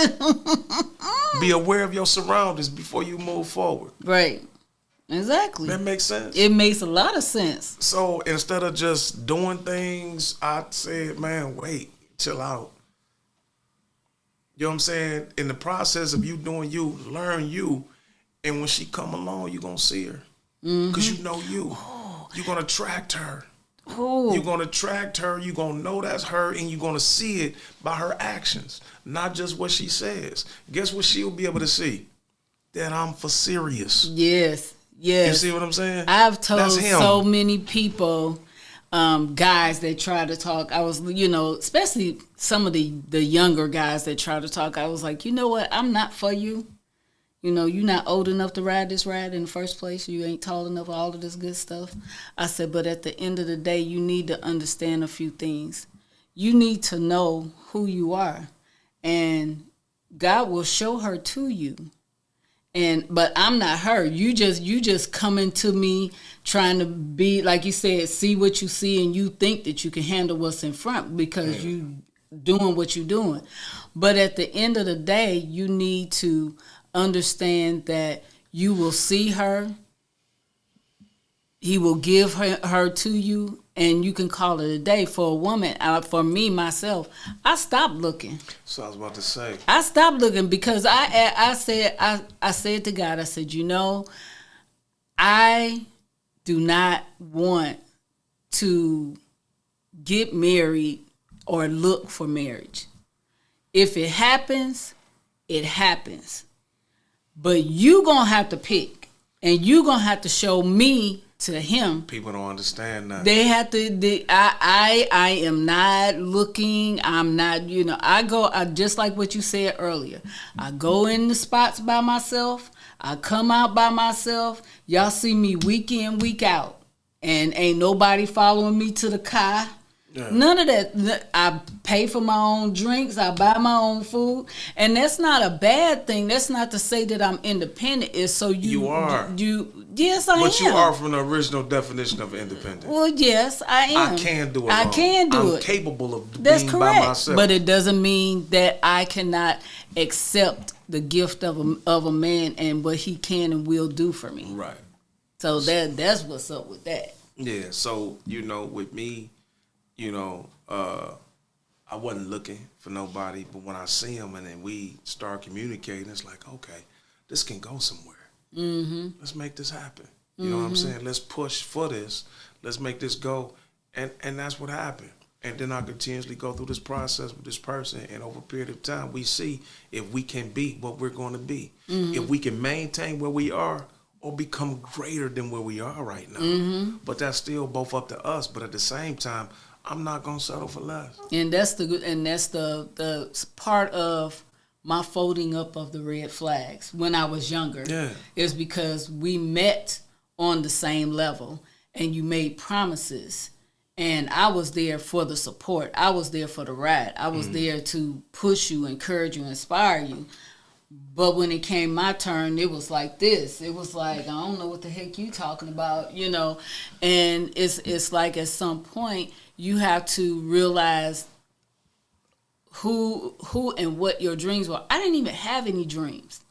Be aware of your surroundings before you move forward. Right. Exactly. That makes sense? It makes a lot of sense. So instead of just doing things, I said, man, wait, chill out. You know what I'm saying? In the process of you doing you, learn you. And when she come along, you're going to see her. Because you know you. You're going to attract her. You're going to attract her. You're going to know that's her. And you're going to see it by her actions. Not just what she says. Guess what she'll be able to see? That I'm for serious. Yes. You see what I'm saying? I've told so many people... guys that try to talk, I was, especially some of the younger guys that try to talk, I was like, you know what, I'm not for you. You're not old enough to ride this ride in the first place. You ain't tall enough for all of this good stuff. I said, but at the end of the day, you need to understand a few things. You need to know who you are. And God will show her to you. But I'm not her. You just coming to me trying to be, like you said, see what you see, and you think that you can handle what's in front because you doing what you're doing. But at the end of the day, you need to understand that you will see her. He will give her to you, and you can call it a day. For a woman, for me myself, I stopped looking. So I was about to say. I stopped looking because I said to God, I said, I do not want to get married or look for marriage. If it happens, it happens. But you gonna have to pick, and you gonna have to show me to him. People don't understand that. They have to. I am not looking. I'm not. I just like what you said earlier. I go in the spots by myself. I come out by myself. Y'all see me week in, week out, and ain't nobody following me to the car. Yeah. None of that. I pay for my own drinks. I buy my own food, and that's not a bad thing. That's not to say that I'm independent. It's so you are. Yes, I am. But you are from the original definition of independent. Well, yes, I am. I can do it. I can do it. I'm capable of that's being correct. by myself. But it doesn't mean that I cannot accept the gift of a man and what he can and will do for me. Right. So that's what's up with that. Yeah. So with me. I wasn't looking for nobody, but when I see him and then we start communicating, it's like, okay, this can go somewhere. Mm-hmm. Let's make this happen. You know what I'm saying? Let's push for this. Let's make this go. And that's what happened. And then I continuously go through this process with this person, and over a period of time, we see if we can be what we're going to be. Mm-hmm. If we can maintain where we are or become greater than where we are right now. Mm-hmm. But that's still both up to us. But at the same time, I'm not gonna settle for less. And that's the part of my folding up of the red flags when I was younger. Yeah. Is because we met on the same level and you made promises, and I was there for the support. I was there for the ride. I was there to push you, encourage you, inspire you. But when it came my turn, it was like this. It was like, I don't know what the heck you talking about, And it's like at some point you have to realize who and what your dreams were. I didn't even have any dreams.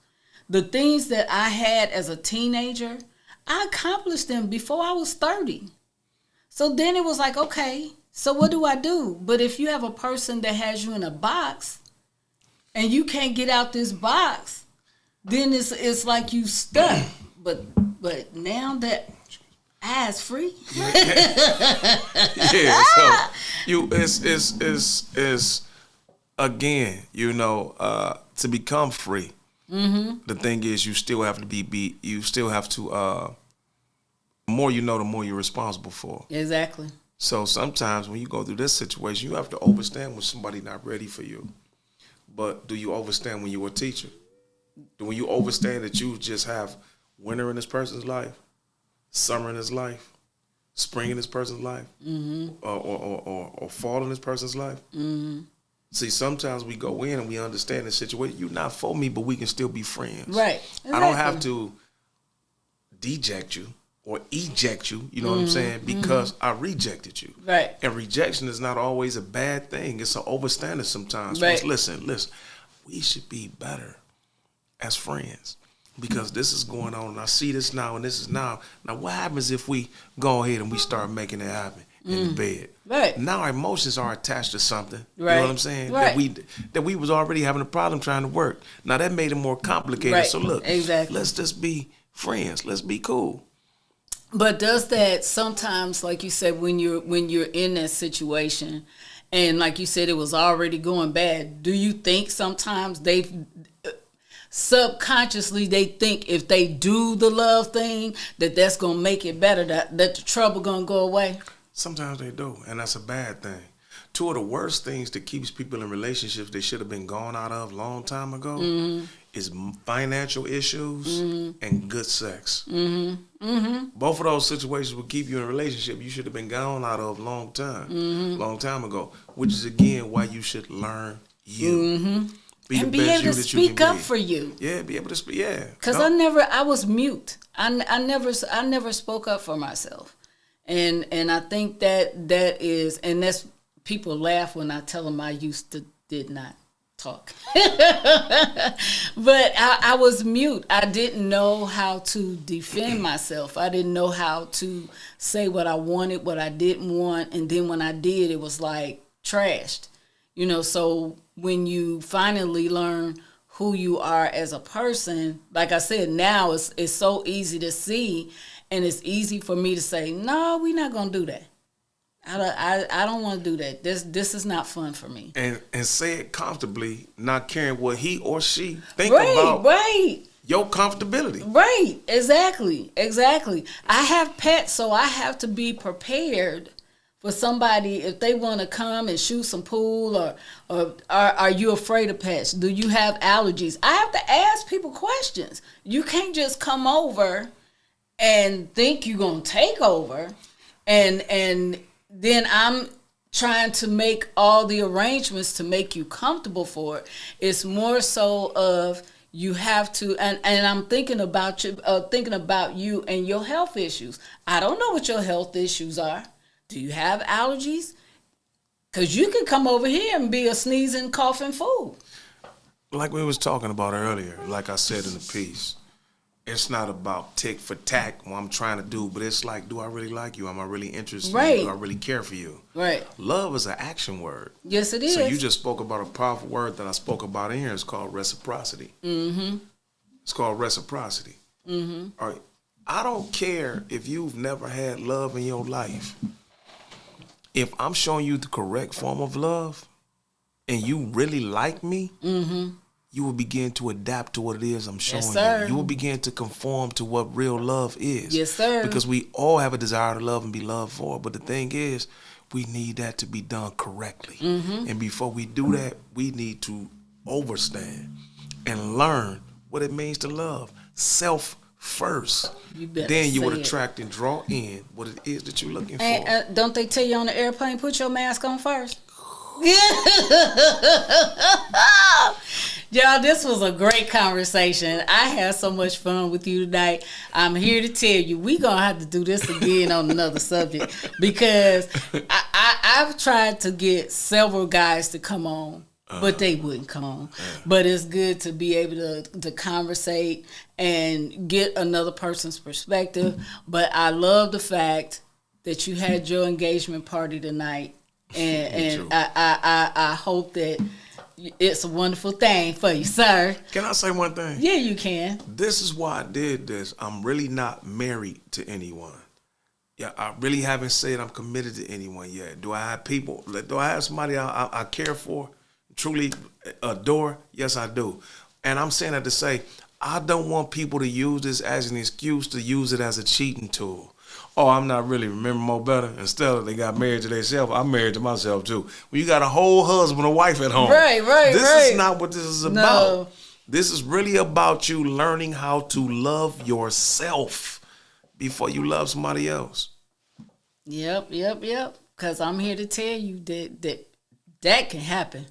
The things that I had as a teenager, I accomplished them before I was 30. So then it was like, okay, so what do I do? But if you have a person that has you in a box and you can't get out this box, then it's like you stuck. But now that eyes free. Yeah. So it's again, to become free. Mm-hmm. The thing is, you still have to be. You still have to. The more you know, the more you're responsible for. Exactly. So sometimes when you go through this situation, you have to understand when somebody not ready for you. But do you understand when you're a teacher? When you understand that you just have winter in this person's life, summer in his life, spring in this person's life, or fall in this person's life. Mm-hmm. See, sometimes we go in and we understand the situation. You're not for me, but we can still be friends. Right. Exactly. I don't have to deject you or eject you, you know what I'm saying, because I rejected you. Right. And rejection is not always a bad thing. It's an overstanding sometimes. Right. Listen, we should be better as friends because this is going on and I see this now and this is now. Now, what happens if we go ahead and we start making it happen in the bed? Right. Now our emotions are attached to something. Right. You know what I'm saying? Right. That we was already having a problem trying to work. Now that made it more complicated. Right. So look, exactly. Let's just be friends. Let's be cool. But does that sometimes, like you said, when you're in that situation, and like you said, it was already going bad, do you think sometimes subconsciously they think if they do the love thing, that's going to make it better, that the trouble going to go away? Sometimes they do, and that's a bad thing. Two of the worst things that keeps people in relationships they should have been gone out of a long time ago is financial issues and good sex. Mm-hmm. Mm-hmm. Both of those situations will keep you in a relationship you should have been gone out of long time ago, which is, again, why you should learn you. Mm-hmm. Be and the be best able you to that speak you can up be. for you. Yeah, be able to speak, yeah. Because I was mute. I never spoke up for myself. And I think that is, and that's, people laugh when I tell them I did not. talk. But I was mute. I didn't know how to defend myself. I didn't know how to say what I wanted, what I didn't want, and then when I did, it was like trashed. So when you finally learn who you are as a person, like I said, now it's so easy to see, and it's easy for me to say, no, we're not gonna do that. I don't want to do that. This is not fun for me. And say it comfortably, not caring what he or she think Right, about right. your comfortability. Right, exactly. I have pets, so I have to be prepared for somebody if they want to come and shoot some pool, or are you afraid of pets? Do you have allergies? I have to ask people questions. You can't just come over and think you're going to take over, and then I'm trying to make all the arrangements to make you comfortable for it. It's more so of you have to, and I'm thinking about you and your health issues. I don't know what your health issues are. Do you have allergies? Because you can come over here and be a sneezing, coughing fool. Like we was talking about earlier, like I said in the piece, it's not about tick for tack what I'm trying to do, but it's like, do I really like you? Am I really interested in you? Do I really care for you? Right. Love is an action word. Yes, it is. So you just spoke about a powerful word that I spoke about in here. It's called reciprocity. Mm-hmm. It's called reciprocity. Mm-hmm. All right. I don't care if you've never had love in your life. If I'm showing you the correct form of love and you really like me, mm-hmm, you will begin to adapt to what it is I'm showing you. You will begin to conform to what real love is. Yes, sir. Because we all have a desire to love and be loved for. But the thing is, we need that to be done correctly. Mm-hmm. And before we do that, we need to overstand and learn what it means to love. Self first. Then you would attract and draw in what it is that you're looking for. And don't they tell you on the airplane, put your mask on first? Y'all, this was a great conversation. I had so much fun with you tonight. I'm here to tell you, we're going to have to do this again on another subject, because I've tried to get several guys to come on, but they wouldn't come on. But it's good to be able to conversate and get another person's perspective. But I love the fact that you had your engagement party tonight, and I hope that it's a wonderful thing for you, sir. Can I say one thing? Yeah, you can. This is why I did this. I'm really not married to anyone. Yeah, I really haven't said I'm committed to anyone yet. Do I have people? Do I have somebody I care for, truly adore? Yes, I do. And I'm saying that to say, I don't want people to use this as an excuse to use it as a cheating tool. Oh, I'm not really. Remember Mo Better and Stella, they got married to themselves. I'm married to myself too. When you got a whole husband and wife at home. Right. This is not what this is about. No. This is really about you learning how to love yourself before you love somebody else. Yep. Because I'm here to tell you that can happen.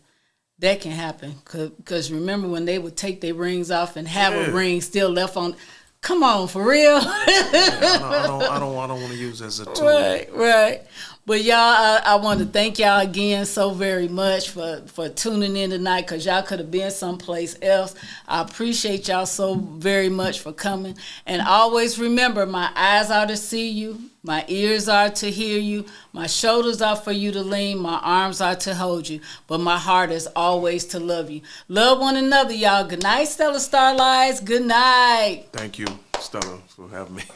That can happen. Because remember when they would take their rings off and have a ring still left on. Come on, for real. I don't want to use it as a tool. Right. But y'all, I want to thank y'all again so very much for tuning in tonight, because y'all could have been someplace else. I appreciate y'all so very much for coming. And always remember, my eyes are to see you, my ears are to hear you, my shoulders are for you to lean, my arms are to hold you, but my heart is always to love you. Love one another, y'all. Good night, Stella Starlights. Good night. Thank you, Stella, for having me.